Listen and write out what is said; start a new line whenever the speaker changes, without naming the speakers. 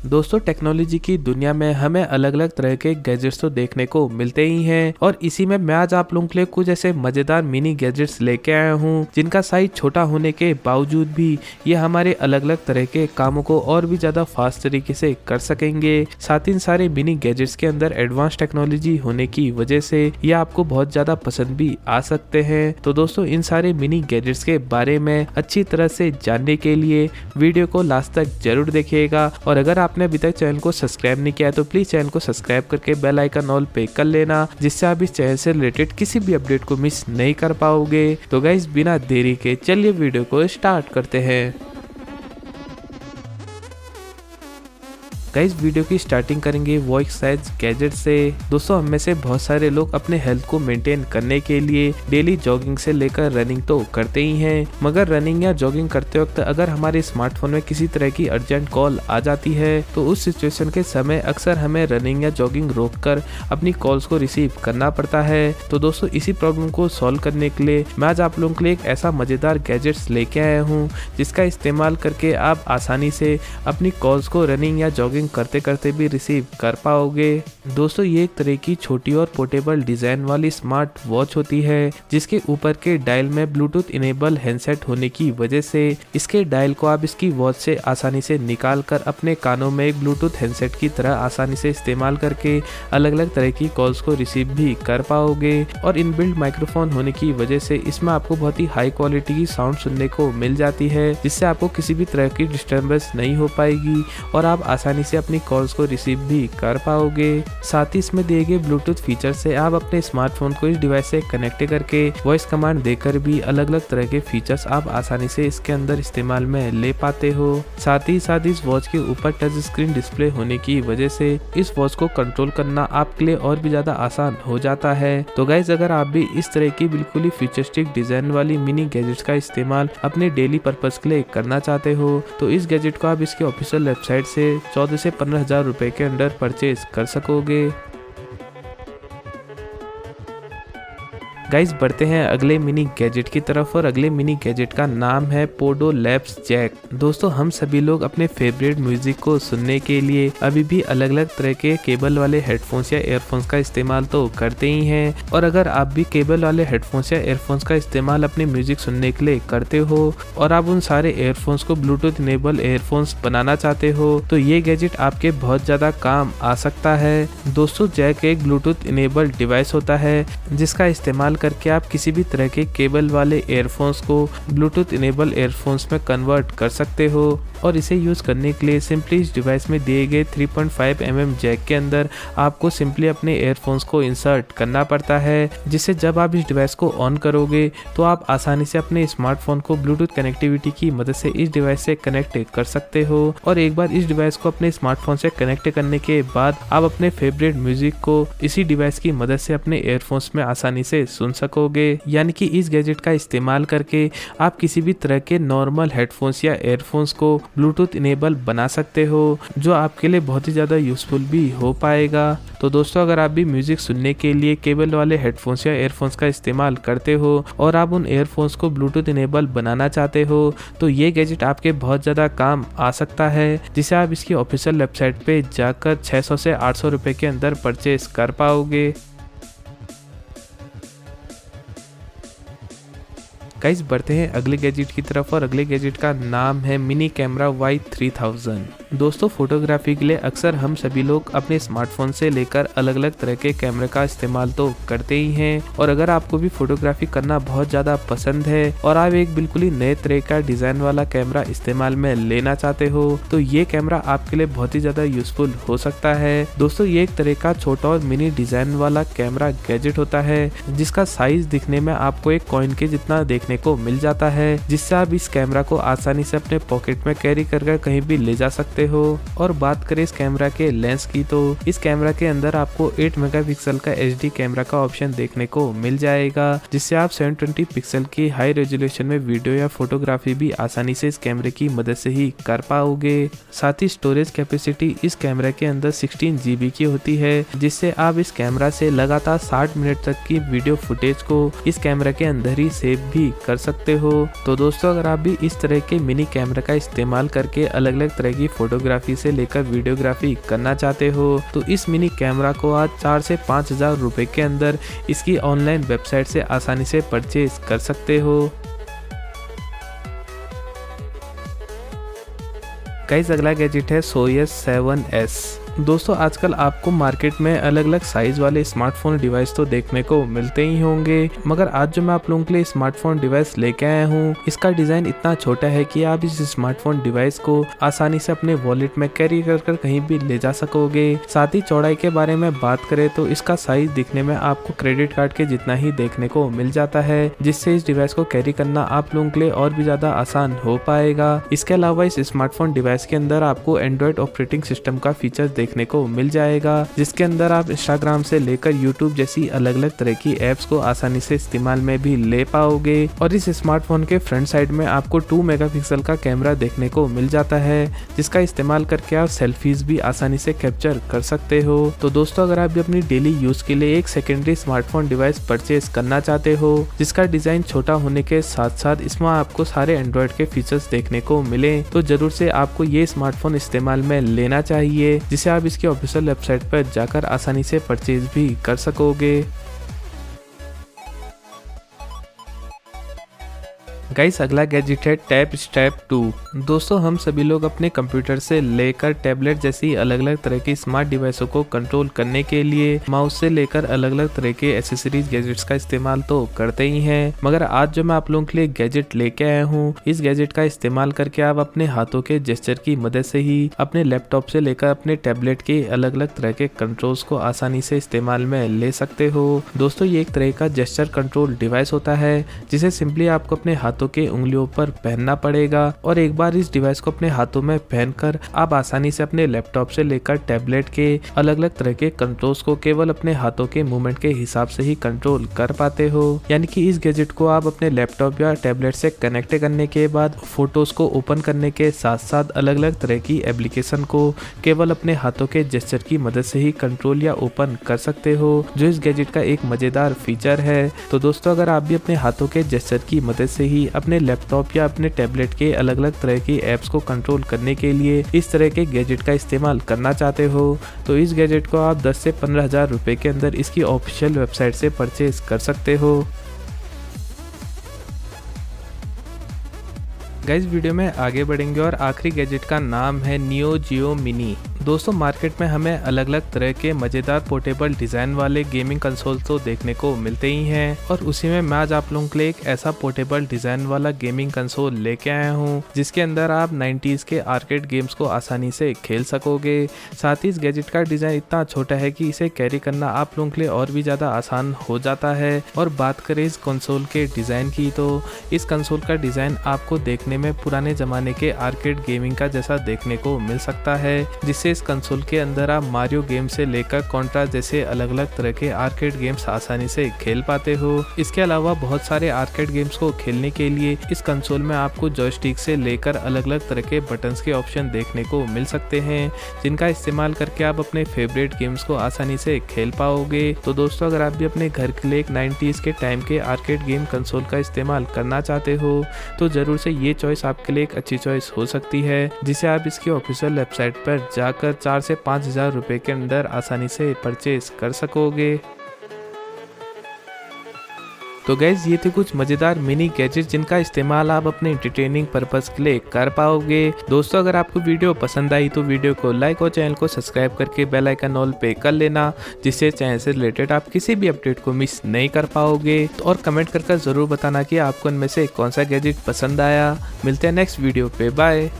दोस्तों टेक्नोलॉजी की दुनिया में हमें अलग अलग तरह के गैजेट्स तो देखने को मिलते ही हैं और इसी में मैं आज आप लोगों के लिए कुछ ऐसे मजेदार मिनी गैजेट्स लेके आया हूँ जिनका साइज छोटा होने के बावजूद भी ये हमारे अलग अलग तरह के कामों को और भी ज्यादा फास्ट तरीके से कर सकेंगे। साथ ही इन सारे मिनी गैजेट्स के अंदर एडवांस टेक्नोलॉजी होने की वजह से ये आपको बहुत ज्यादा पसंद भी आ सकते हैं। तो दोस्तों इन सारे मिनी गैजेट्स के बारे में अच्छी तरह से जानने के लिए वीडियो को लास्ट तक जरूर देखिएगा और अगर आपने अभी तक चैनल को सब्सक्राइब नहीं किया है तो प्लीज चैनल को सब्सक्राइब करके बेल आइकन ऑल पे कर लेना, जिससे आप इस चैनल से रिलेटेड किसी भी अपडेट को मिस नहीं कर पाओगे। तो गाइस बिना देरी के चलिए वीडियो को स्टार्ट करते हैं। गाइस वीडियो की स्टार्टिंग करेंगे वॉइस साइज गैजेट से। दोस्तों हम में से बहुत सारे लोग अपने हेल्थ को मेंटेन करने के लिए डेली जॉगिंग से लेकर रनिंग तो करते ही हैं, मगर रनिंग या जॉगिंग करते वक्त अगर हमारे स्मार्टफोन में किसी तरह की अर्जेंट कॉल आ जाती है तो उस सिचुएशन के समय अक्सर हमें रनिंग या जॉगिंग रोककर अपनी कॉल्स को रिसीव करना पड़ता है। तो दोस्तों इसी प्रॉब्लम को सॉल्व करने के लिए मैं आज आप लोगों के लिए एक ऐसा मजेदार गैजेट्स लेके आया हूँ जिसका इस्तेमाल करके आप आसानी से अपनी कॉल्स को रनिंग या जॉगिंग करते करते भी रिसीव कर पाओगे। दोस्तों ये एक तरह की छोटी और पोर्टेबल डिजाइन वाली स्मार्ट वॉच होती है जिसके ऊपर के डायल में ब्लूटूथ इनेबल हैंडसेट होने की वजह से इसके डायल को आप इसकी वॉच से आसानी से निकाल कर अपने कानों में एक ब्लूटूथ हैंडसेट की तरह आसानी से इस्तेमाल करके अलग अलग तरह की कॉल्स को रिसीव भी कर पाओगे। और इनबिल्ट माइक्रोफोन होने की वजह से इसमें आपको बहुत ही हाई क्वालिटी की साउंड सुनने को मिल जाती है, जिससे आपको किसी भी तरह की डिस्टर्बेंस नहीं हो पाएगी और आप आसानी से अपनी कॉल्स को रिसीव भी कर पाओगे। साथ ही इसमें दिए गए ब्लूटूथ फीचर से आप अपने स्मार्टफोन को इस डिवाइस से कनेक्ट करके वॉइस कमांड देकर भी अलग अलग तरह के फीचर्स आप आसानी से इसके अंदर इस्तेमाल में ले पाते हो। साथ ही इस वॉच के ऊपर टच स्क्रीन डिस्प्ले होने की वजह से इस वॉच को कंट्रोल करना आपके लिए और भी ज्यादा आसान हो जाता है। तो गाइज अगर आप भी इस तरह की बिल्कुल ही फ्यूचरिस्टिक डिजाइन वाली मिनी गैजेट्स का इस्तेमाल अपने डेली पर्पज के लिए करना चाहते हो तो इस गैजेट को आप इसके ऑफिशियल वेबसाइट से 14 से 15,000 रुपए के अंदर परचेज कर सकोगे। गाइस बढ़ते हैं अगले मिनी गैजेट की तरफ और अगले मिनी गैजेट का नाम है पोडो लैब्स जैक। दोस्तों हम सभी लोग अपने फेवरेट म्यूजिक को सुनने के लिए अभी भी अलग अलग तरह के केबल वाले हेडफोन्स या एयरफोन्स का इस्तेमाल तो करते ही हैं और अगर आप भी केबल वाले हेडफोन्स या एयरफोन्स का इस्तेमाल अपने म्यूजिक सुनने के लिए करते हो और आप उन सारे एयरफोन्स को ब्लूटूथ इनेबल एयरफोन्स बनाना चाहते हो तो ये गैजेट आपके बहुत ज्यादा काम आ सकता है। दोस्तों जैक एक ब्लूटूथ इनेबल डिवाइस होता है जिसका इस्तेमाल करके आप किसी भी तरह के केबल वाले एयरफोन्स को ब्लूटूथ इनेबल एयरफोन्स में कन्वर्ट कर सकते हो और इसे यूज करने के लिए सिंपली इस डिवाइस में दिए गए 3.5 mm जैक के अंदर आपको सिंपली अपने एयरफोन्स को इंसर्ट करना पड़ता है, जिससे जब आप इस डिवाइस को ऑन करोगे तो आप आसानी से अपने स्मार्टफोन को ब्लूटूथ कनेक्टिविटी की मदद से इस डिवाइस से कनेक्ट कर सकते हो और एक बार इस डिवाइस को अपने स्मार्टफोन से कनेक्ट करने के बाद आप अपने फेवरेट म्यूजिक को इसी डिवाइस की मदद से अपने एयरफोन्स में आसानी से सुन सकोगे। यानी कि इस गैजेट का इस्तेमाल करके आप किसी भी तरह के नॉर्मल हेडफोन्स या एयरफोन्स को ब्लूटूथ इनेबल बना सकते हो जो आपके लिए बहुत ही ज़्यादा यूजफुल भी हो पाएगा। तो दोस्तों अगर आप भी म्यूजिक सुनने के लिए केबल वाले हेडफोन्स या एयरफोन्स का इस्तेमाल करते हो और आप उन एयरफोन्स को ब्लूटूथ इनेबल बनाना चाहते हो तो ये गैजेट आपके बहुत ज़्यादा काम आ सकता है, जिसे आप इसकी ऑफिशियल वेबसाइट पे जाकर 600 से 800 रुपये के अंदर परचेज कर पाओगे। गाइस बढ़ते हैं अगले गैजेट की तरफ और अगले गैजेट का नाम है मिनी कैमरा Y3000। दोस्तों फोटोग्राफी के लिए अक्सर हम सभी लोग अपने स्मार्टफोन से लेकर अलग अलग तरह के कैमरे का इस्तेमाल तो करते ही हैं और अगर आपको भी फोटोग्राफी करना बहुत ज़्यादा पसंद है और आप एक बिल्कुल ही नए तरह का डिज़ाइन वाला कैमरा इस्तेमाल में लेना चाहते हो तो ये कैमरा आपके लिए बहुत ही ज़्यादा यूजफुल हो सकता है। दोस्तों ये एक तरह का छोटा और मिनी डिज़ाइन वाला कैमरा गैजेट होता है जिसका साइज दिखने में आपको एक कॉइन के जितना देखने को मिल जाता है, जिससे आप इस कैमरा को आसानी से अपने पॉकेट में कैरी कर कहीं भी ले जा सकते हो। और बात करें इस कैमरा के लेंस की तो इस कैमरा के अंदर आपको 8 मेगापिक्सल का HD कैमरा का ऑप्शन देखने को मिल जाएगा, जिससे आप 720 पिक्सल की हाई रेजोल्यूशन में वीडियो या फोटोग्राफी भी आसानी से इस कैमरे की मदद से ही कर पाओगे। साथ ही स्टोरेज कैपेसिटी इस कैमरा के अंदर 16 GB की होती है, जिससे आप इस कैमरा से लगातार 60 मिनट तक की वीडियो फुटेज को इस कैमरा के अंदर ही सेव भी कर सकते हो। तो दोस्तों अगर आप भी इस तरह के मिनी कैमरा का इस्तेमाल करके अलग अलग तरह की फोटोग्राफी से लेकर वीडियोग्राफी करना चाहते हो तो इस मिनी कैमरा को आज 4 से 5,000 रुपए के अंदर इसकी ऑनलाइन वेबसाइट से आसानी से परचेज कर सकते हो। गाइस अगला गैजेट है सोयस 7S। दोस्तों आजकल आपको मार्केट में अलग अलग साइज वाले स्मार्टफोन डिवाइस तो देखने को मिलते ही होंगे, मगर आज जो मैं आप लोगों के लिए स्मार्टफोन डिवाइस लेके आया हूँ इसका डिजाइन इतना छोटा है कि आप इस स्मार्टफोन डिवाइस को आसानी से अपने वॉलेट में कैरी कर कहीं भी ले जा सकोगे। साथ ही चौड़ाई के बारे में बात करें तो इसका साइज दिखने में आपको क्रेडिट कार्ड के जितना ही देखने को मिल जाता है, जिससे इस डिवाइस को कैरी करना आप लोगों के लिए और भी ज्यादा आसान हो पाएगा। इसके अलावा इस स्मार्टफोन डिवाइस के अंदर आपको एंड्रॉइड ऑपरेटिंग सिस्टम का फीचर देखने को मिल जाएगा, जिसके अंदर आप इंस्टाग्राम से लेकर यूट्यूब जैसी अलग अलग तरह की एप्स को आसानी से इस्तेमाल में भी ले पाओगे। और इस स्मार्टफोन के फ्रंट साइड में आपको 2 मेगापिक्सल का कैमरा देखने को मिल जाता है, जिसका इस्तेमाल करके आप सेल्फीज भी आसानी से कैप्चर कर सकते हो। तो दोस्तों अगर आप भी अपनी डेली यूज के लिए एक सेकेंडरी स्मार्टफोन डिवाइस परचेज करना चाहते हो जिसका डिजाइन छोटा होने के साथ साथ इसमें आपको सारे एंड्रॉइड के फीचर्स देखने को मिले, तो जरूर से आपको ये स्मार्टफोन इस्तेमाल में लेना चाहिए, जिसे आप इसकी ऑफिशियल वेबसाइट पर जाकर आसानी से परचेज भी कर सकोगे। गाइस अगला गैजेट है टैब स्ट्रैप 2। दोस्तों हम सभी लोग अपने कंप्यूटर से लेकर टैबलेट जैसी अलग अलग तरह की स्मार्ट डिवाइसों को कंट्रोल करने के लिए माउस से लेकर अलग अलग तरह के एसेसरीज गैजेट्स का इस्तेमाल तो करते ही हैं, मगर आज जो मैं आप लोगों के लिए गैजेट लेके आया हूँ इस गैजेट का इस्तेमाल करके आप अपने हाथों के जेस्चर की मदद से ही अपने लैपटॉप से लेकर अपने टैबलेट के अलग अलग तरह के कंट्रोल्स को आसानी से इस्तेमाल में ले सकते हो। दोस्तों ये एक तरह का जेस्चर कंट्रोल डिवाइस होता है जिसे सिंपली आपको अपने हाथों के उंगलियों पर पहनना पड़ेगा, और एक बार इस डिवाइस को अपने हाथों में पहनकर आप आसानी से अपने लैपटॉप से लेकर टैबलेट के अलग अलग तरह के कंट्रोल्स को केवल अपने हाथों के मूवमेंट के हिसाब से ही कंट्रोल कर पाते हो। यानी कि इस गैजेट को आप अपने लैपटॉप या टैबलेट से कनेक्ट करने के बाद फोटोज को ओपन करने के साथ साथ अलग अलग तरह की एप्लीकेशन को केवल अपने हाथों के जेस्चर की मदद से ही कंट्रोल या ओपन कर सकते हो, जो इस गैजेट का एक मजेदार फीचर है। तो दोस्तों अगर आप भी अपने हाथों के जेस्चर की मदद से ही अपने लैपटॉप या अपने टैबलेट के अलग अलग तरह की एप्स को कंट्रोल करने के लिए इस तरह के गैजेट का इस्तेमाल करना चाहते हो तो इस गैजेट को आप 10 से 15,000 रुपए के अंदर इसकी ऑफिशियल वेबसाइट से परचेज कर सकते हो। गाइस वीडियो में आगे बढ़ेंगे और आखिरी गैजेट का नाम है नियो जियो मिनी। दोस्तों मार्केट में हमें अलग अलग तरह के मजेदार पोर्टेबल डिजाइन वाले गेमिंग कंसोल तो देखने को मिलते ही हैं, और उसी में मैं आज आप लोगों के लिए एक ऐसा पोर्टेबल डिजाइन वाला गेमिंग कंसोल लेके आया हूँ जिसके अंदर आप 90s के आर्केड गेम्स को आसानी से खेल सकोगे। साथ ही इस गैजेट का डिजाइन इतना छोटा है कि इसे कैरी करना आप लोगों के लिए और भी ज्यादा आसान हो जाता है। और बात करें इस कंसोल के डिजाइन की तो इस कंसोल का डिजाइन आपको देखने में पुराने जमाने के आर्केड गेमिंग का जैसा देखने को मिल सकता है, जिससे इस कंसोल के अंदर आप मारियो गेम से लेकर कॉन्ट्रा जैसे अलग अलग तरह के आर्केड गेम्स आसानी से खेल पाते हो। इसके अलावा बहुत सारे आर्केड गेम्स को खेलने के लिए इस कंसोल में आपको जॉयस्टिक से लेकर अलग अलग तरह के बटन्स के ऑप्शन देखने को मिल सकते हैं, जिनका इस्तेमाल करके आप अपने फेवरेट गेम्स को आसानी से खेल पाओगे। तो दोस्तों अगर आप भी अपने घर के लिए एक 90s के टाइम के आर्केड गेम कंसोल का इस्तेमाल करना चाहते हो तो जरूर से ये चॉइस आपके लिए एक अच्छी चॉइस हो सकती है, जिसे आप इसकी ऑफिशियल वेबसाइट पर जाकर 4 से 5,000 रुपए के अंदर आसानी से परचेज कर सकोगे। तो गाइज ये थे कुछ मजेदार मिनी गैजेट जिनका इस्तेमाल आप अपने एंटरटेनिंग पर्पस के लिए कर पाओगे। दोस्तों अगर आपको वीडियो पसंद आई तो वीडियो को लाइक और चैनल को सब्सक्राइब करके बेल आइकन ऑल पे कर लेना, जिससे चैनल से रिलेटेड आप किसी भी अपडेट को मिस नहीं कर पाओगे। और कमेंट करके जरूर बताना कि आपको इनमें से कौन सा गैजेट पसंद आया। मिलते हैं नेक्स्ट वीडियो पे, बाय।